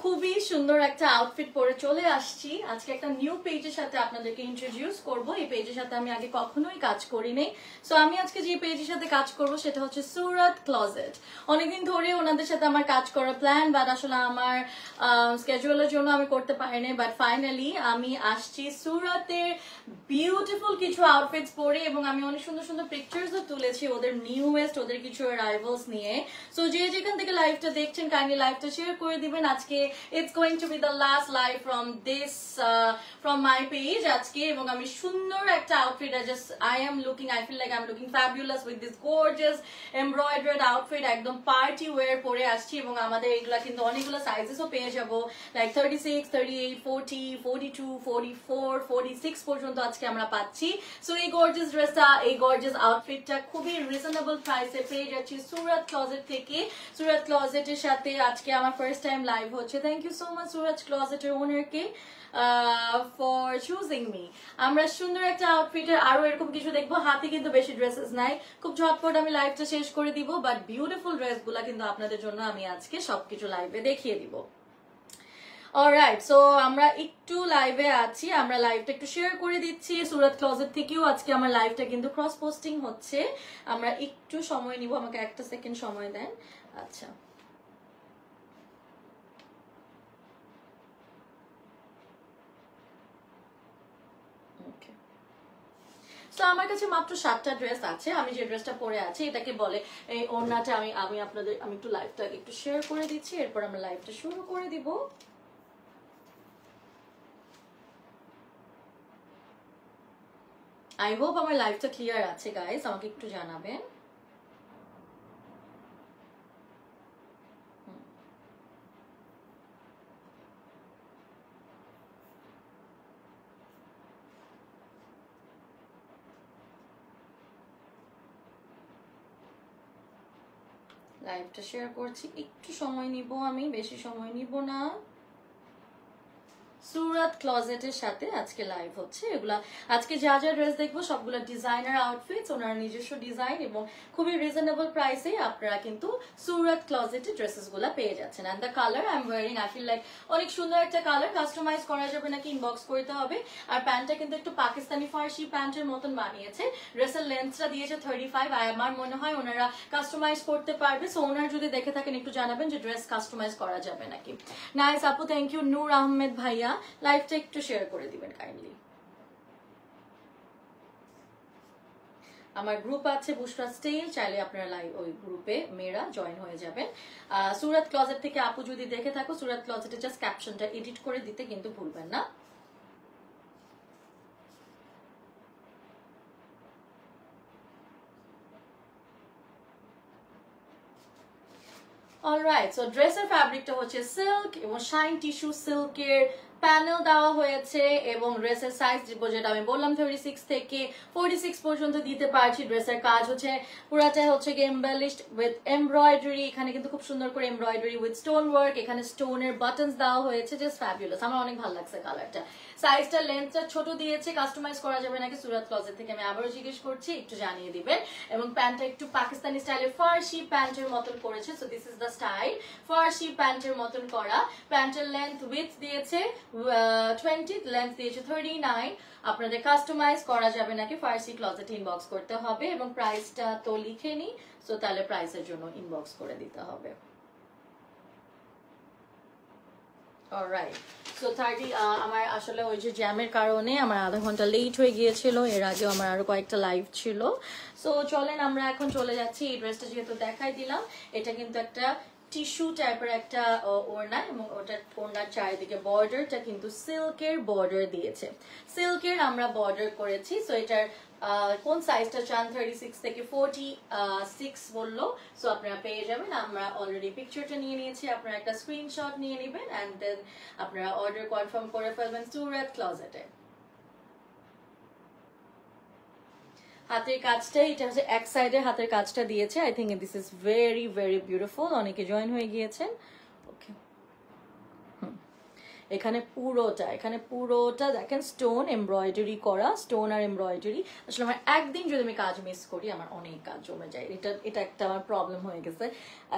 খুবই সুন্দর একটা আউটফিট পরে চলে আসছি আজকে একটা নিউ পেজের সাথে আপনাদেরকে ইন্ট্রোডিউস করব। এই পেজের সাথে আমি আগে কখনোই কাজ করিনি। সো আমি আজকে যে পেজের সাথে কাজ করব সেটা হচ্ছে সুরত ক্লোজেট। অনেকদিন ধরে ওনাদের সাথে আমার কাজ করার প্ল্যান, বাট আসলে আমার স্কেজুয়ালের জন্য আমি করতে পারিনি। বাট ফাইনালি আমি আসছি সুরতের বিউটিফুল কিছু আউটফিটস পরে, এবং আমি অনেক সুন্দর সুন্দর পিকচার্সও তুলেছি ওদের নিউয়েস্ট, ওদের কিছু অ্যারাইভালস নিয়ে। সো যে যেখান থেকে লাইভটা দেখছেন কাইন্ডলি লাইভটা শেয়ার করে দিবেন। আজকে it's going to be the last live from this from my page আজকে, এবং আমি সুন্দর একটা outfit I feel like I'm looking fabulous with this gorgeous embroidered outfit, একদম পার্টি ওয়্যার পরে আসছি। এবং আমাদের এগুলা কিন্তু অনেকগুলো সাইজেসও পেয়ে যাবো, লাইক 36, 38, 40, 42, 44, 46 পর্যন্ত আজকে আমরা পাচ্ছি। সো এই গর্জিয়াস ড্রেসটা, এই গর্জিয়াস আউটফিটটা খুবই রিজনেবল প্রাইসে পেয়ে যাচ্ছি সুরত ক্লোজেট থেকে। সুরত ক্লোজেটের সাথে আজকে আমার ফার্স্ট টাইম লাইভ হচ্ছে। Thank you so much Surat ক্লোজেটের ওনারকে ফর চুজিং মি। আমরা সুন্দর একটা আউটফিটের আরো এরকম কিছু দেখবো। হাতে কিন্তু বেশি ড্রেসেস নাই, খুব ঝটপট আমি লাইভটা শেষ করে দিব, বাট বিউটিফুল ড্রেসগুলা কিন্তু আপনাদের জন্য আমি আজকে সবকিছু লাইভে দেখিয়ে দিব। অলরাইট, সো আমরা একটু লাইভে আছি, আমরা লাইভটা একটু শেয়ার করে দিচ্ছি। সুরত ক্লোজেট থেকেও আজকে আমার লাইভটা কিন্তু ক্রস পোস্টিং হচ্ছে। আমরা একটু সময় নিব, আমাকে একটা সেকেন্ড সময় দেন। আচ্ছা, তো আমার কাছে মাত্র 7টা ড্রেস আছে। আমি যে ড্রেসটা পরে আছি এটাকে বলে এই ওড়নাটা। আমি আপনাদের আমি একটু লাইভটা একটু শেয়ার করে দিচ্ছি, এরপর আমরা লাইভটা শুরু করে দিব। আই হোপ আমার লাইভটা ক্লিয়ার আছে গাইস, আমাকে একটু জানাবেন। লাইভটা শেয়ার করছি, একটু সময় নিব, আমি বেশি সময় নিব না। সুরত ক্লোজেটের সাথে আজকে লাইভ হচ্ছে। এগুলা আজকে যা যা ড্রেস দেখবো সবগুলো ডিজাইনার আউটফিটস, ওনার নিজস্ব ডিজাইন, এবং খুবই রিজনেবল প্রাইসে আপনারা কিন্তু সুরত ক্লোজেটের ড্রেসেস গুলা পেয়ে যাচ্ছেন। And the colour I am wearing, I feel like অনেক সুন্দর একটা কালার। কাস্টমাইজ করা যাবে নাকি ইনবক্স করতে হবে। আর প্যান্টটা কিন্তু একটু পাকিস্তানি ফার্সি প্যান্টের মতন বানিয়েছে। ড্রেসের লেন্থটা দিয়েছে 35, আর আমার মনে হয় ওনারা কাস্টমাইজ করতে পারবে। সো ওনার যদি দেখে থাকেন একটু জানাবেন যে ড্রেস কাস্টমাইজ করা যাবে নাকি। নাইস আপু, থ্যাংক ইউ। নূর আহমেদ ভাইয়া লাইভটা একটু শেয়ার করে দিবেন কাইন্ডলি। আমার গ্রুপ আছে বুশরা স্টাইল, চাইলে আপনারা লাইভ ওই গ্রুপে মেয়েরা জয়েন হয়ে যাবেন। সুরত ক্লোজেট থেকে আপু যদি দেখে থাকো, সুরত ক্লোজেটে জাস্ট ক্যাপশনটা এডিট করে দিতে কিন্তু ভুলবেন না। অলরাইট, সো ড্রেসের ফ্যাব্রিকটা হচ্ছে সিল্ক এবং শাইন টিস্যু সিল্কের প্যানেল দেওয়া হয়েছে, এবং ড্রেসের সাইজ যেটা আমি বললাম 36 থেকে 46 পর্যন্ত দিতে পারছি। ড্রেসের কাজ হচ্ছে পুরাটাই হচ্ছে এমবেলিশড উইথ এমব্রয়ডারি। এখানে কিন্তু খুব সুন্দর করে এমব্রয়ডারি উইথ স্টোন ওয়ার্ক, এখানে স্টোনের বাটনস দেওয়া হয়েছে, জাস্ট ফ্যাবুলাস। আমার অনেক ভালো লাগছে কালারটা। সাইজটা লেন্থটা ছোট দিয়েছে, কাস্টমাইজ করা যাবে নাকি সুরত ক্লোজেট থেকে আমি আবারও জিজ্ঞেস করছি, একটু জানিয়ে দিবেন। এবং প্যান্টটা একটু পাকিস্তানি স্টাইলে ফার্সি প্যান্টের মতন করেছে। So this is the style, Farsi প্যান্টের মতন করা। প্যান্টের লেন্থ উইথ দিয়েছে 20, লেন্থ দিয়েছে 39। আপনাদের কাস্টমাইজ করা যাবে নাকি ফার্সি ক্লোজেট ইনবক্স করতে হবে, এবং প্রাইসটা তো লিখে নি, সো তাহলে প্রাইসের জন্য ইনবক্স করে দিতে হবে। অলরাইট, সো 30 আমার আসলে ওই যে জ্যামের কারণে আমার আধা ঘন্টা লেট হয়ে গিয়েছিল। এর আগেও আমার আরো কয়েকটা লাইভ ছিল। সো চলেন আমরা এখন চলে যাচ্ছি। এই ড্রেসটা যেহেতু দেখাই দিলাম, এটা কিন্তু একটা টিস্যু টাইপের একটা ওড়না, এবং ওটা ওড়নার চারিদিকে বর্ডারটা কিন্তু সিল্কের বর্ডার দিয়েছে। সিল্কের আমরা বর্ডার করেছি। সো এটার কোন সাইজটা চান 36 থেকে 46 বললো, সো আপনারা পেয়ে যাবেন। আমরা অলরেডি পিকচারটা নিয়ে নিয়েছি, আপনারা একটা স্ক্রিনশট নিয়ে নেবেন, অ্যান্ড দেন আপনারা অর্ডার কনফার্ম করে ফেলবেন সুরত ক্লোজেটে। হাতের কাজটা এটা হচ্ছে এক সাইডে হাতের কাজটা দিয়েছে। I think this is very very beautiful. অনেকে জয়েন হয়ে গিয়েছেন। ওকে, এখানে পুরোটা দেখেন স্টোন এমব্রয়ডারি করা, স্টোন আর এমব্রয়ডারি। আসলে আমার একদিন যদি আমি কাজ মিস করি আমার অনেক কাজ জমে যায়, এটা একটা আমার প্রবলেম হয়ে গেছে।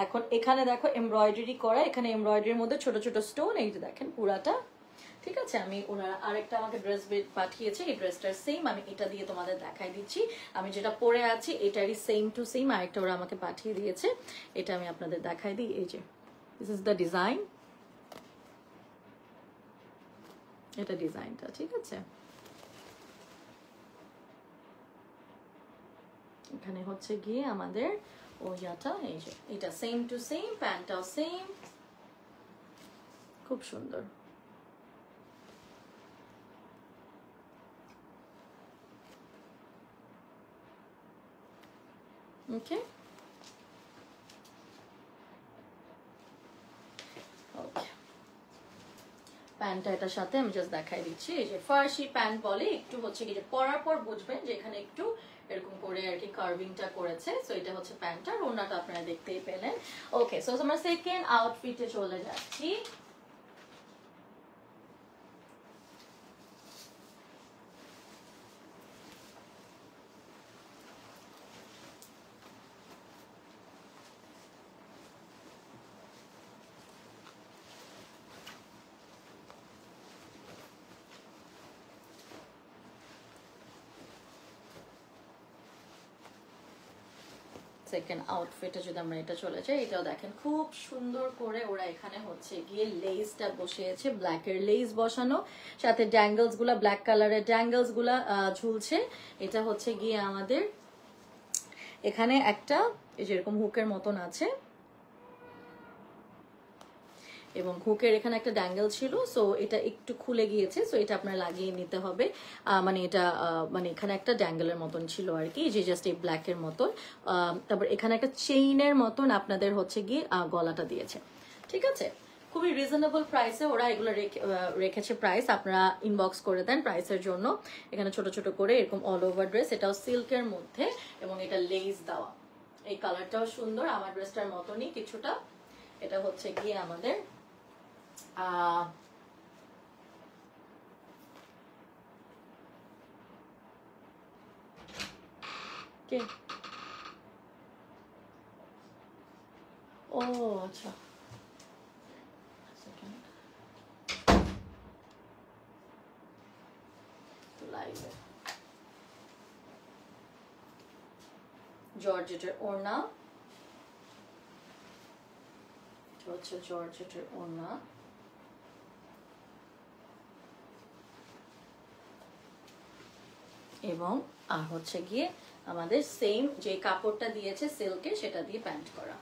এখন এখানে দেখো এমব্রয়ডারি করা, এখানে এমব্রয়ডারির মধ্যে ছোট ছোট স্টোন, এই যে দেখেন পুরাটা। ঠিক আছে, আমি ওনারা আরেকটা আমাকে ড্রেস পাঠিয়েছে, এই ড্রেসটার সেম আমি এটা দিয়ে তোমাদের দেখাই দিচ্ছি। আমি যেটা পরে আছি এটারই সেম টু সেম আরেকটা ওরা আমাকে পাঠিয়ে দিয়েছে, এটা আমি আপনাদের দেখাই দিই। এই যে দিস ইজ দ্য ডিজাইন, এটা ডিজাইনটা। ঠিক আছে, এখানে হচ্ছে গিয়ে আমাদের ওইটা, এই যে এটা সেম টু সেম, প্যান্টটাও সেম, খুব সুন্দর। ওকে, ওকে, প্যান্টটা এটার সাথে আমি জাস্ট দেখাই দিচ্ছি। এই যে ফার্সি প্যান্ট বলে, একটু হচ্ছে কি যে পরার পর বুঝবেন যে এখানে একটু এরকম করে আর কি কার্ভিংটা করেছে। সো এটা হচ্ছে প্যান্টটা, আর ওড়নাটা আপনারা দেখতেই পেলেন। ওকে, সো আমরা সেকেন্ড আউটফিটে চলে যাচ্ছি। সেকেন্ড আউটফিটে যদি আমরা এটা চলে যাই, এটাও দেখেন খুব সুন্দর করে ওরা এখানে হচ্ছে গিয়ে লেসটা বসিয়েছে, ব্ল্যাকের লেস বসানো, সাথে ড্যাঙ্গলস গুলা ব্ল্যাক কালারের ড্যাঙ্গলস গুলা ঝুলছে। এটা হচ্ছে গিয়ে আমাদের এখানে একটা যেরকম হুকের মতন আছে, এবং হুকের এখানে একটা ড্যাঙ্গেল ছিল, সো এটা একটু খুলে গিয়েছে, সো এটা আপনার লাগিয়ে নিতে হবে। মানে এটা মানে এখানে একটা ড্যাঙ্গেলের মতন ছিল আর কি, যে জাস্ট এই ব্ল্যাকের মতন। তারপর এখানে একটা চেইনের মতন আপনাদের হচ্ছে গিয়ে গলাটা দিয়েছে। ঠিক আছে, খুবই রিজনেবল প্রাইসে ওরা এগুলো রেখেছে প্রাইস, আপনারা ইনবক্স করে দেন প্রাইসের জন্য। এখানে ছোট ছোট করে এরকম অল ওভার ড্রেস, এটাও সিল্কের মধ্যে এবং এটা লেস দেওয়া। এই কালারটাও সুন্দর, আমার ড্রেসটার মতনই কিছুটা। এটা হচ্ছে গিয়ে আমাদের কে ও আচ্ছা, লাইভে জর্জেটের ওড়না, হচ্ছে জর্জেটের ওড়না, এবং আর হচ্ছে গিয়ে আমাদের সেম যে কাপড়টা দিয়েছে সিল্কে সেটা দিয়ে প্যান্ট করা।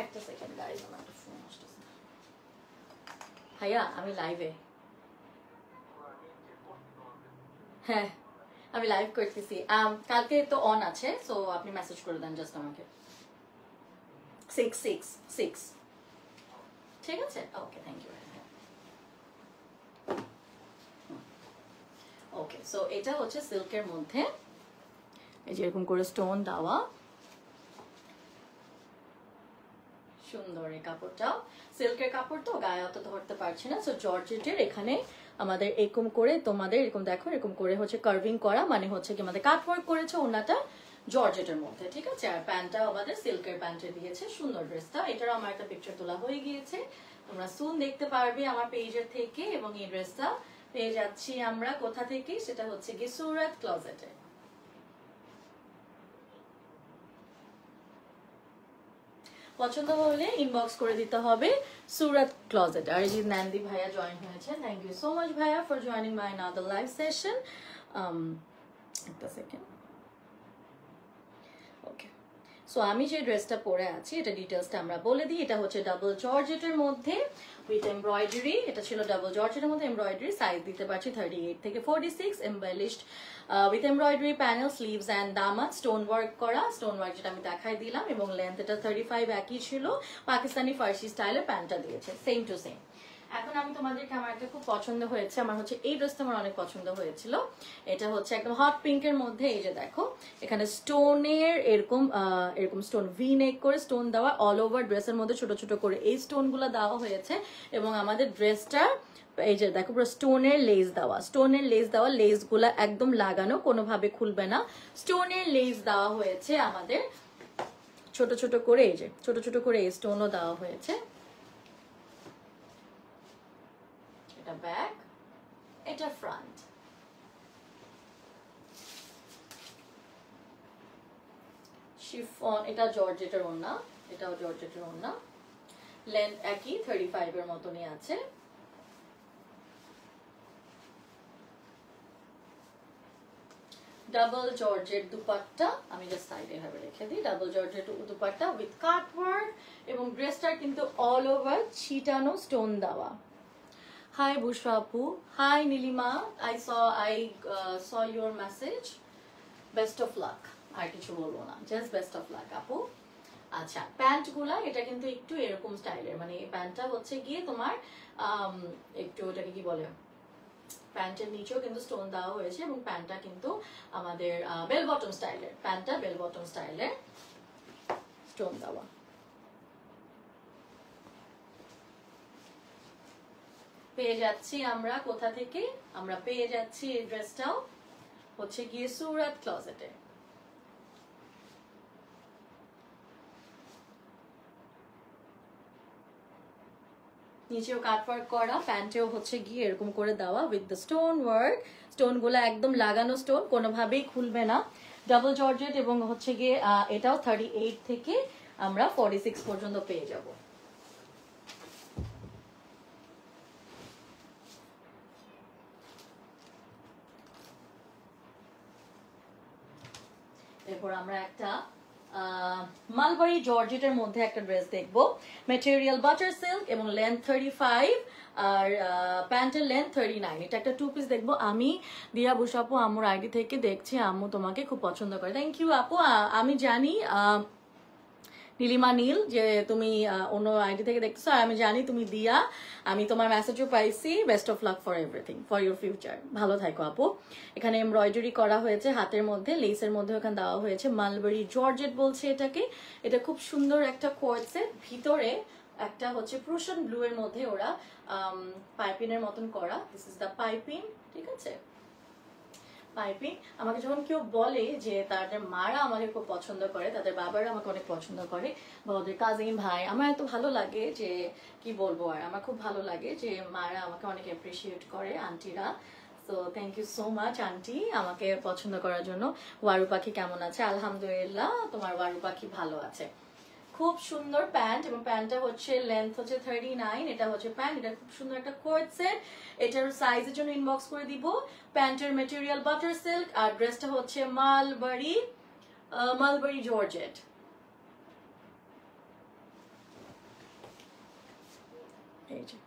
একটা সেকেন্ড গাইজ, আমার একটা ফোন আসতেছে। ভাইয়া আমি লাইভে, হ্যাঁ আমি লাইভ করতেছি। কালকে তো অন আছে, সো আপনি মেসেজ করে দেন জাস্ট আমাকে 666। ঠিক আছে, ওকে, থ্যাংক ইউ। ওকে, সো এটা হচ্ছে সিল্কের মধ্যে এই যে এরকম করে স্টোন দেওয়া, সুন্দর এই কাপড়টাও সিল্কের কাপড়, তো গায়ে অত ধরতে পারছে না। সো জর্জেটের এখানে আমাদের এরকম করে তোমাদের এরকম দেখো এরকম করে হচ্ছে কার্ভিং করা, মানে হচ্ছে কি আমাদের কাট ওয়ার্ক করেছে ওনাটা জর্জেটের মধ্যে। ঠিক আছে, আর প্যান্টটা আমাদের সিল্কের প্যান্টে দিয়েছে, সুন্দর ড্রেসটা। এটারও আমার একটা পিকচার তোলা হয়ে গিয়েছে, তোমরা সুন দেখতে পারবে আমার পেজের থেকে। এবং এই ড্রেসটা পেয়ে যাচ্ছি আমরা কোথা থেকে, সেটা হচ্ছে গিয়ে সুরাত ক্লজেটে। পছন্দ হলে ইনবক্স করে দিতে হবে সুরাত ক্লজেট। আর এই যে ন্যান্দি ভাইয়া জয়েন হয়েছে, থ্যাংক ইউ সো মাচ ভাইয়া for joining my another live session. একটা সেকেন্ড, ওকে। সো আমি যে ড্রেসটা পরে আছি এটা ডিটেলসটা আমরা বলে দিই। এটা হচ্ছে ডাবল জর্জেটের মধ্যে উইথ এমব্রয়ডারি, এটা ছিল ডাবল জর্জেটের মধ্যে এমব্রয়ডারি, সাইজ দিতে পারছি 38 থেকে 46, embellished with embroidery panel, sleeves and দামাত, স্টোন ওয়ার্ক করা, স্টোন ওয়ার্ক যেটা আমি দেখাই দিলাম, এবং লেন্থ এটা 35 একই ছিল। পাকিস্তানি ফার্সি স্টাইলের প্যান্টটা দিয়েছে সেম টু সেম। এখন আমি তোমাদেরকে আমার একটা খুব পছন্দ হয়েছে, আমার হচ্ছে এই ড্রেসটা আমার অনেক পছন্দ হয়েছিল। এটা হচ্ছে একদম হট পিঙ্কের মধ্যে, এই যে দেখো এখানে স্টোনের এরকম এরকম স্টোন ভি নেক করে স্টোন দেওয়া, অল ওভার ড্রেসের মধ্যে ছোট ছোট করে এই স্টোনগুলো দেওয়া হয়েছে। এবং আমাদের ড্রেসটা এই যে দেখো পুরো স্টোনের লেস দেওয়া, স্টোনের লেস দেওয়া, লেস গুলা একদম লাগানো, কোনোভাবে খুলবে না, স্টোনের লেস দেওয়া হয়েছে আমাদের ছোট ছোট করে, এই যে ছোট ছোট করে এই স্টোনও দেওয়া হয়েছে। এটা ব্যাক, এটা ফ্রন্ট। শিফন, এটা জর্জেটের ওড়না, এটাও জর্জেটের ওড়না, লেন্থ একই 35 এর মতনই আছে। ডাবল জর্জেট দুপাট্টা, আমি জাস্ট সাইডে ভাবে রেখে দিই, double georgette dupatta with cut work, এবং ড্রেসটার কিন্তু অল ওভার ছিটানো স্টোন দেওয়া। হাই বুশরা আপু, hi Nilima, I saw your message, best of luck, আর কিছু বলবো না, জাস্ট বেস্ট অফ লাক আপু। আচ্ছা, প্যান্ট গুলা এটা কিন্তু একটু এরকম স্টাইলের, মানে এই প্যান্টটা হচ্ছে গিয়ে তোমার একটু ওটাকে কি বলে, প্যান্টের নিচেও কিন্তু স্টোন দেওয়া হয়েছে, এবং প্যান্টটা কিন্তু আমাদের বেল বটম স্টাইলের, প্যান্টটা বেল বটম স্টাইলের স্টোন দেওয়া। পেয়ে যাচ্ছি আমরা কোথা থেকে, আমরা পেয়ে যাচ্ছি এই ড্রেসটাও হচ্ছে গিয়ে সুরাত ক্লজেটে। নিচেও কাট ওয়ার্ক করা, প্যান্টেও হচ্ছে গিয়ে এরকম করে দেওয়া with the stone work, stone গুলো একদম লাগানো স্টোন, কোনোভাবেই খুলবে না। ডাবল জর্জেট, এবং হচ্ছে গিয়ে এটাও 38 থেকে আমরা 46 পর্যন্ত পেয়ে যাব। এরপর আমরা একটা মালবারি জর্জেটের মধ্যে একটা ড্রেস দেখবো, ম্যাটেরিয়াল বাটার সিল্ক এবং লেন্থ 35 আর প্যান্টের লেন্থ 39। এটা একটা 2 পিস দেখবো। আমি দিয়া বুশা আপু আম্মুর আইডি থেকে দেখছি, আম্মু তোমাকে খুব পছন্দ করে। থ্যাংক ইউ আপু। আমি জানি নীলিমা নীল যে তুমি অন্য আইডি থেকে দেখতেছো, আর আমি জানি তুমি দিয়া, আমি তোমার মেসেজও পাইছি। Best of luck for everything, for your future, ভালো থাকো আপু। এখানে এমব্রয়ডারি করা হয়েছে হাতের মধ্যে, লেসের মধ্যে ওখানে দেওয়া হয়েছে মালবারি জর্জেট বলছে এটাকে। এটা খুব সুন্দর একটা কোয়ার্সের ভিতরে একটা হচ্ছে প্রুশন ব্লু এর মধ্যে ওরা পাইপিনের মতন করা, দিস ইজ দ্য পাইপিং, ঠিক আছে পাইপিং। আমাকে যখন কেউ বলে যে তাদের মারা আমাকে খুব পছন্দ করে, তাদের বাবারা আমাকে অনেক পছন্দ করে, বা ওদের কাজিন ভাই, আমার এত ভালো লাগে যে কি বলবো, আর আমার খুব ভালো লাগে যে মারা আমাকে অনেক অ্যাপ্রিসিয়েট করে, আন্টিরা। So thank you so much aunty আমাকে পছন্দ করার জন্য। ওয়ারু পাখি কেমন আছে? আলহামদুলিল্লাহ, তোমার ওয়ারু পাখি ভালো আছে। খুব সুন্দর প্যান্ট, এবং প্যান্টটা হচ্ছে লেন্থ হচ্ছে 39, এটা হচ্ছে প্যান্ট, এটা খুব সুন্দর একটা কোট সেট। এটার সাইজের জন্য ইনবক্স করে দিব। প্যান্টের ম্যাটেরিয়াল বাটার সিল্ক, আর ড্রেসটা হচ্ছে মালবারি জর্জেট। এই যে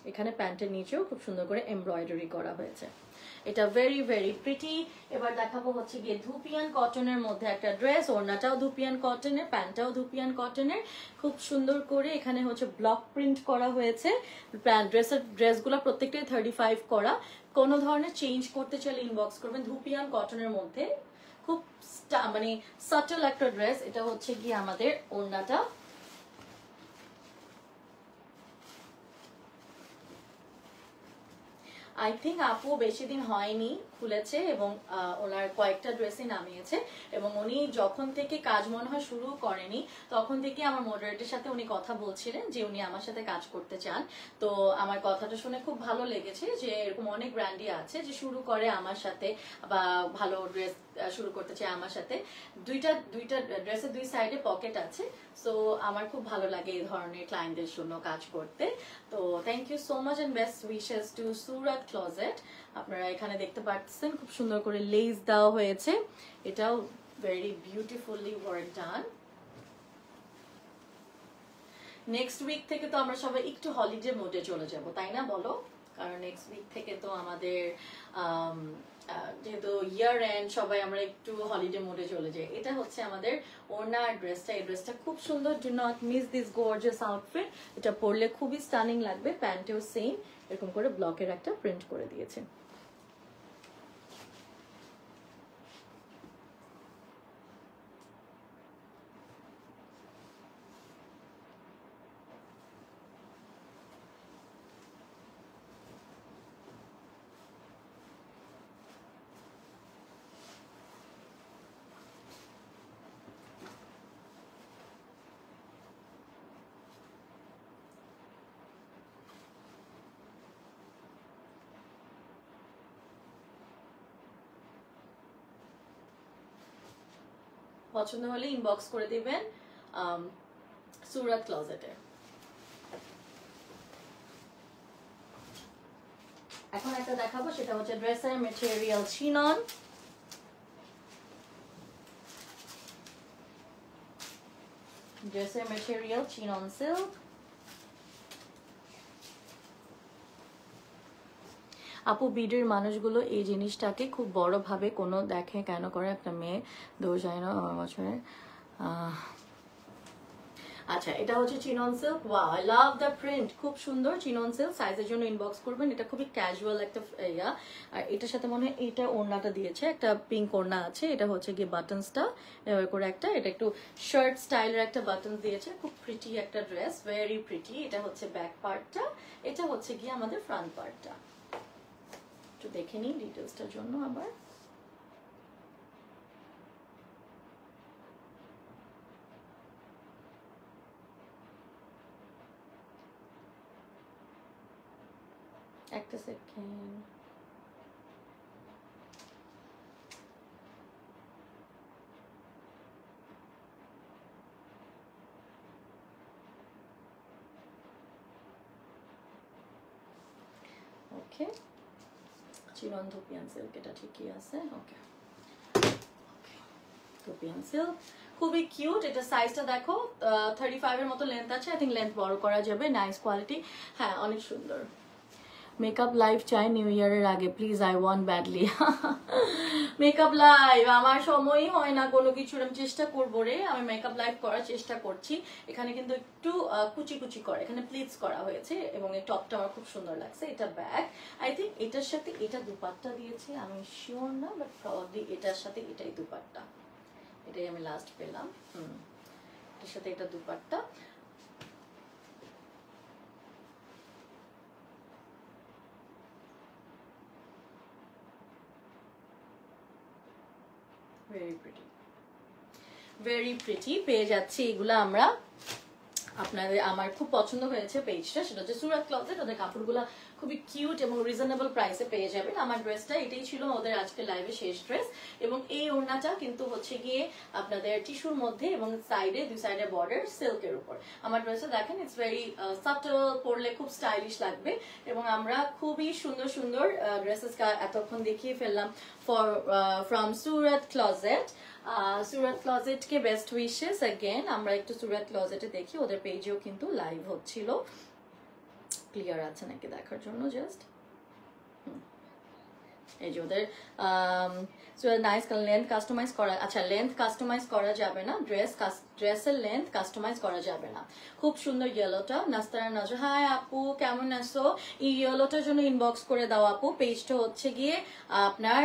এখানে প্যান্টের নিচেও খুব সুন্দর করে এমব্রয়ডারি করা হয়েছে, এটা ভেরি ভেরি প্রিটি। এবার দেখাবো হচ্ছে গিয়ে ধুপিয়ান কটনের মধ্যে একটা ড্রেস, ওড়নাটাও ধুপিয়ান কটনের, প্যান্টটাও ধুপিয়ান কটনের, খুব সুন্দর করে এখানে হচ্ছে ব্লক প্রিন্ট করা হয়েছে। ড্রেসগুলো প্রত্যেকটাই 35 করা। কোনো ধরনের চেঞ্জ করতে চাইলে ইনবক্স করবেন। ধুপিয়ান কটনের মধ্যে খুব মানে সাটল একটা ড্রেস। এটা হচ্ছে গিয়ে আমাদের ওড়নাটা, আই থিঙ্ক আপু বেশি দিন হয়নি খুলেছে, এবং ওনার কয়েকটা ড্রেসই নামিয়েছে, এবং উনি যখন থেকে কাজ মনে হয় শুরু করেনি তখন থেকে আমার মডারেটের সাথে উনি কথা বলছিলেন যে উনি আমার সাথে কাজ করতে চান। তো আমার কথাটা শুনে খুব ভালো লেগেছে যে এরকম অনেক ব্র্যান্ডই আছে যে শুরু করে আমার সাথে, বা ভালো ড্রেস শুরু করতে চায় আমার সাথে। দুইটা ড্রেসের দুই সাইডে পকেট আছে, সো আমার খুব ভালো লাগে এই ধরনের ক্লায়েন্টদের জন্য কাজ করতে। তো thank you so much and best wishes to Surat closet. আপনারা এখানে দেখতে পাচ্ছেন খুব সুন্দর করে লেস দেওয়া হয়েছে, এটাও very beautifully work done. Next week থেকে তো আমরা সবাই একটু হলিডে মোডে চলে যাব, তাই না বলো? কারণ নেক্সট উইক থেকে তো আমাদের যেহেতু ইয়ার এন্ড সবাই আমরা একটু হলিডে মোডে চলে যাই। এটা হচ্ছে আমাদের ওড়না আর ড্রেসটা। এই ড্রেসটা খুব সুন্দর, do not miss this gorgeous outfit. এটা পরলে খুবই স্টানিং লাগবে। প্যান্টেও সেম এরকম করে ব্লকের একটা প্রিন্ট করে দিয়েছে। পছন্দ হলে ইনবক্স করে দিবেন সুরাত ক্লজেটে। এখন একটা দেখাবো, সেটা হচ্ছে ড্রেসের ম্যাটেরিয়াল চিনন। ড্রেসের ম্যাটেরিয়াল চিনন সিল্ক। আপু বিডের মানুষগুলো এই জিনিসটাকে খুব বড় ভাবে কোনো দেখে কেন করে? একটা মেয়ে দোষ হয় না আমার বছরে। আচ্ছা, এটা হচ্ছে chinon silk. Wow, I love the print, খুব সুন্দর। চিনন সিল্ক, সাইজের জন্য ইনবক্স করবেন। এটা খুবই ক্যাজুয়াল একটা ইয়া। আর এটার সাথে মনে হয় এটা ওড়নাটা দিয়েছে, একটা পিঙ্ক ওড়না আছে। এটা হচ্ছে গিয়ে বাটনসটা এভাবে করে একটা, এটা একটু শার্ট স্টাইলের একটা বাটন দিয়েছে। খুব প্রিটি একটা ড্রেস, ভেরি প্রিটি। এটা হচ্ছে ব্যাক পার্টটা, এটা হচ্ছে গিয়ে আমাদের ফ্রন্ট পার্টটা। একটু দেখে নিই ডিটেলসটার জন্য আবার। একটা সেকেন্ড। ওকে, চিনন ধুপিয়ান সিল্ক, এটা ঠিকই আছে। ওকে, ধুপিয়ান সিল্ক খুবই কিউট। এটা সাইজটা দেখো 35 এর মতো লেন্থ আছে। আই থিঙ্ক লেন্থ বড় করা যাবে। নাইস কোয়ালিটি, হ্যাঁ অনেক সুন্দর। মেকআপ লাইভ চাই নিউ ইয়ারের আগে please, I want badly. Makeup live আমার সময়ই হয় না কোনো কিছুর। আমি চেষ্টা করবো রে, আমি মেকআপ লাইভ করার চেষ্টা করছি। এখানে কিন্তু একটু কুচি কুচি করা, এখানে প্লিটস করা হয়েছে এবং এই টপটা আমার খুব সুন্দর লাগছে। এটা ব্যাগ, আই থিঙ্ক এটার সাথে এটা দুপাট্টা দিয়েছে, আমি শিওর না, বাট প্রবাবলি এটার সাথে এটাই দুপাট্টা। এটাই আমি লাস্ট পেলাম। এটার সাথে এটা dupatta. Very pretty, very pretty. পেয়ে যাচ্ছি এগুলো আমরা। আপনাদের আমার খুব পছন্দ হয়েছে পেজটা, সেটা হচ্ছে সুরাত ক্লথের। ওদের কাপড়গুলো খুবই কিউট এবং রিজনেবল প্রাইসে পেয়ে যাবেন। আমার ড্রেসটা এটাই ছিল ওদের আজকে লাইভে শেষ ড্রেস। এবং এই ওড়নাটা কিন্তু হচ্ছে গিয়ে আপনাদের টিস্যুর মধ্যে এবং সাইডে দুই সাইডে বর্ডার সিল্কের উপর। আমার ড্রেসটা দেখেন, ইটস ভেরি সাটল, পরলে খুব স্টাইলিশ লাগবে। এবং আমরা খুবই সুন্দর সুন্দর ড্রেসেস এতক্ষণ দেখিয়ে ফেললাম from Surat closet. Surat ক্লজেটকে best wishes again. আমরা একটু সুরাত ক্লজেটে দেখি, ওদের পেজেও কিন্তু লাইভ হচ্ছিল। ক্লিয়ার আছে নাকি দেখার জন্য জাস্ট। এই যে ওদের নাইস লেন্থ কাস্টমাইজ করা। আচ্ছা, লেন্থ কাস্টমাইজ করা যাবে না, ড্রেসের লেন্থ কাস্টমাইজ করা যাবে না। খুব সুন্দর ইয়েলোটা। নাস্তারা নজর, হাই আপু কেমন আছো? এই ইয়েলোটার জন্য ইনবক্স করে দাও আপু। পেজটা হচ্ছে গিয়ে আপনার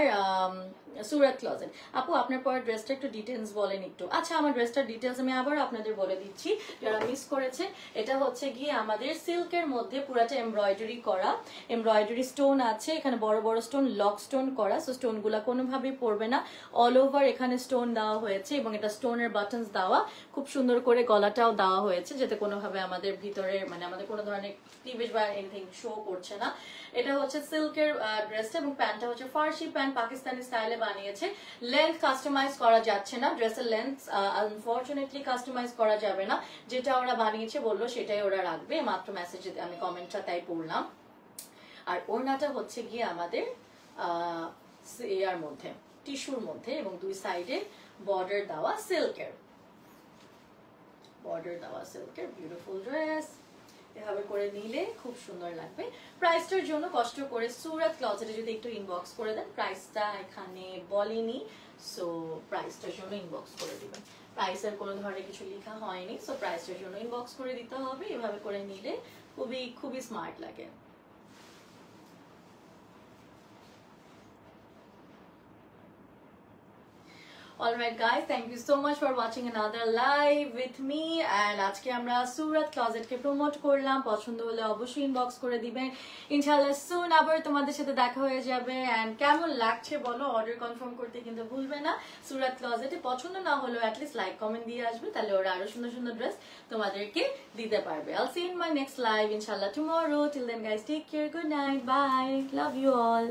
সুরাত ক্লজেট। আপু আপনার পরে ড্রেসটা একটু ডিটেলস বলেন একটু। আচ্ছা, আমার ড্রেসটার ডিটেলস আমি আবার আপনাদের বলে দিচ্ছি যারা মিস করেছে। এটা হচ্ছে গিয়ে আমাদের সিল্কের মধ্যে পুরাটা এমব্রয়ডারি করা, এমব্রয়ডারি স্টোন আছে এখানে, বড় বড় স্টোন, লক স্টোন করা। সো স্টোনগুলো কোনোভাবেই পড়বে না। অল ওভার এখানে স্টোন দেওয়া হয়েছে এবং এটা স্টোনের বাটনস দেওয়া। খুব সুন্দর করে গলাটাও দেওয়া হয়েছে, যাতে কোনোভাবে আমাদের ভিতরে মানে আমাদের কোনো ধরনের ক্লিভেজ বা এনিথিং শো করছে না। এটা হচ্ছে সিল্কের ড্রেসটা এবং প্যান্টটা হচ্ছে ফার্সি প্যান্ট, পাকিস্তানি স্টাইলে বানিয়েছে। লেন্থ কাস্টমাইজ করা যাচ্ছে না, ড্রেসের লেন্থ আনফরচুনেটলি কাস্টমাইজ করা যাবে না। যেটা ওরা বানিয়েছে বললো সেটাই ওরা রাখবে, মাত্র মেসেজে আমি কমেন্টটা তাই পড়লাম। আর ওড়নাটা হচ্ছে গিয়ে আমাদের এর মধ্যে, টিস্যুর মধ্যে এবং দুই সাইডে বর্ডার দেওয়া সিল্কের, বর্ডার দেওয়া সিল্কের বিউটিফুল ড্রেস। এভাবে করে নিলে খুব সুন্দর লাগবে। প্রাইসটার জন্য কষ্ট করে সুরাত ক্লজেটে যদি একটু ইনবক্স করে দেন, প্রাইসটা এখানে বলেনি, সো প্রাইসটার জন্য ইনবক্স করে দিবেন। প্রাইসের কোনো ধরনের কিছু লেখা হয়নি, সো প্রাইসটার জন্য ইনবক্স করে দিতে হবে। এভাবে করে নিলে খুবই খুবই স্মার্ট লাগে। Alright guys, thank you so much for watching another live with me, and আজকে আমরা সুরাত ক্লজেট কে প্রমোট করলাম। পছন্দ হলে অবশ্যই ইনবক্স করে দিবেন। ইনশাআল্লাহ সুন আবার তোমাদের সাথে দেখা হয়ে যাবে। এন্ড কেমন লাগছে বলো, অর্ডার কনফার্ম করতে কিন্তু ভুলবে না। সুরাত ক্লজেটে পছন্দ না হলেও অ্যাটলিস্ট লাইক কমেন্ট দিয়ে আসবে, তাহলে ওরা আরো সুন্দর সুন্দর ড্রেস তোমাদেরকে দিতে পারবে। I'll see you in my next live inshallah tomorrow. Till then guys, take care, good night, bye, love you all.